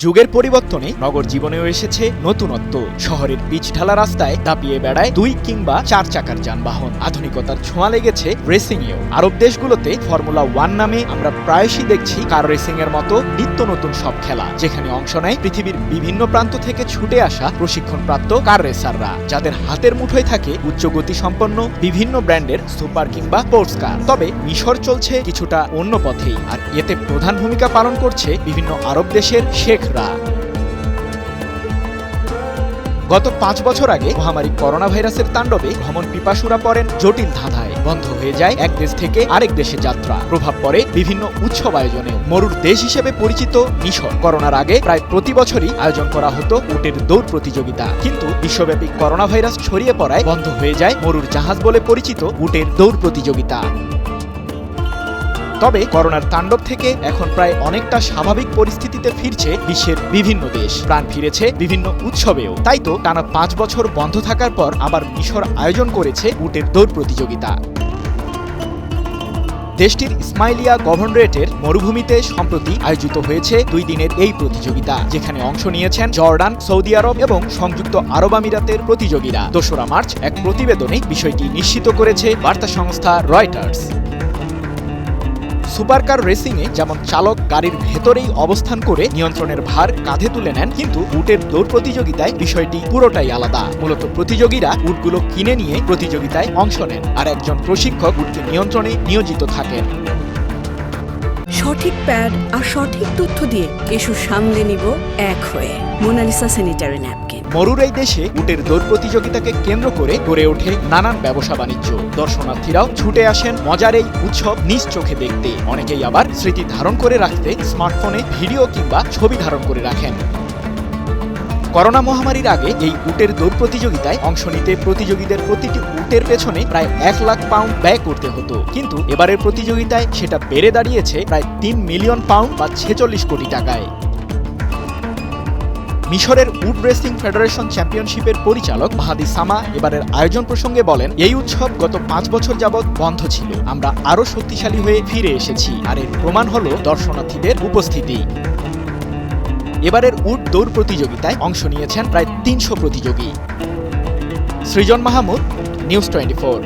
যুগের পরিবর্তনে নগর জীবনেও এসেছে নতুনত্ব। শহরের পিচ ঢালা রাস্তায় দাপিয়ে বেড়ায় 2 কিংবা 4 চাকার যানবাহন। আধুনিকতার ছোঁয়া লেগেছে রেসিংয়েও। আরব দেশগুলোতে ফর্মুলা 1 নামে আমরা প্রায়শই দেখছি কার রেসিং এর মতো নিত্য নতুন সব খেলা, যেখানে অংশ নেয় পৃথিবীর বিভিন্ন প্রান্ত থেকে ছুটে আসা প্রশিক্ষণপ্রাপ্ত কার রেসাররা, যাদের হাতের মুঠোয় থাকে উচ্চ গতি সম্পন্ন বিভিন্ন ব্র্যান্ডের সুপার কিংবা স্পোর্টস কার। তবে মিশর চলছে কিছুটা অন্য পথেই, আর এতে প্রধান ভূমিকা পালন করছে বিভিন্ন আরব দেশের শেখরা। গত 5 বছর আগে মহামারী করোনা ভাইরাসের তাণ্ডবে ভ্রমণ পিপাসুরা পড়েন জটিল ধাঁধায়। বন্ধ হয়ে যায় এক দেশ থেকে আরেক দেশে যাত্রা। প্রভাব পড়ে বিভিন্ন উৎসব আয়োজনেও। মরুর দেশ হিসেবে পরিচিত মিশর করোনার আগে প্রায় প্রতি বছরই আয়োজন করা হতো উটের দৌড় প্রতিযোগিতা, কিন্তু বিশ্বব্যাপী করোনা ভাইরাস ছড়িয়ে পড়ায় বন্ধ হয়ে যায় মরুর জাহাজ বলে পরিচিত উটের দৌড় প্রতিযোগিতা। তবে করোনার তাণ্ডব থেকে এখন প্রায় অনেকটা স্বাভাবিক পরিস্থিতিতে ফিরছে বিশ্বের বিভিন্ন দেশ। প্রাণ ফিরেছে বিভিন্ন উৎসবেও। তাই তো টানা 5 বছর বন্ধ থাকার পর আবার মিশর আয়োজন করেছে উটের দৌড় প্রতিযোগিতা। দেশটির ইসমাইলিয়া গভর্নরেটের মরুভূমিতে সম্প্রতি আয়োজিত হয়েছে 2 দিনের এই প্রতিযোগিতা, যেখানে অংশ নিয়েছেন জর্ডান, সৌদি আরব এবং সংযুক্ত আরব আমিরাতের প্রতিযোগীরা। 2রা মার্চ এক প্রতিবেদনে বিষয়টি নিশ্চিত করেছে বার্তা সংস্থা রয়টার্স। সুপারকার রেসিংয়ে যেমন চালক গাড়ির ভেতরেই অবস্থান করে নিয়ন্ত্রণের ভার কাঁধে তুলে নেন, কিন্তু উটের দৌড় প্রতিযোগিতায় বিষয়টি পুরোটাই আলাদা। মূলত প্রতিযোগীরা উটগুলো কিনে নিয়ে প্রতিযোগিতায় অংশ নেন, আর একজন প্রশিক্ষক উটকে নিয়ন্ত্রণে নিয়োজিত থাকেন। সঠিক প্যাড আর সঠিক তথ্য দিয়ে কেশু সামলে নিব এক হয়ে। Monalisa sanitary napkin. মরুর এই দেশে উটের দৌড় প্রতিযোগিতাকে কেন্দ্র করে গড়ে ওঠে নানান ব্যবসা বাণিজ্য। দর্শনার্থীরাও ছুটে আসেন মজার এই উৎসব নিজ চোখে দেখতে। অনেকেই আবার স্মৃতি ধারণ করে রাখতে স্মার্টফোনে ভিডিও কিংবা ছবি ধারণ করে রাখেন। করোনা মহামারীর আগে এই উটের দৌড় প্রতিযোগিতায় অংশ নিতে প্রতিযোগীদের প্রতিটি উটের পেছনে প্রায় 1 লাখ পাউন্ড ব্যয় করতে হতো, কিন্তু এবারের প্রতিযোগিতায় সেটা বেড়ে দাঁড়িয়েছে প্রায় 3 মিলিয়ন পাউন্ড বা 46 কোটি টাকায়। মিশরের উট রেসিং ফেডারেশন চ্যাম্পিয়নশিপের পরিচালক মাহাদি সামা এবারের আয়োজন প্রসঙ্গে বলেন, এই উৎসব গত 5 বছর যাবৎ বন্ধ ছিল। আমরা আরো শক্তিশালী হয়ে ফিরে এসেছি, আর এর প্রমাণ হলো দর্শনার্থীদের উপস্থিতি। এবারের উট দৌড় প্রতিযোগিতায় অংশ নিয়েছেন প্রায় 300 প্রতিযোগী। সৃজন মাহমুদ, নিউজ 24।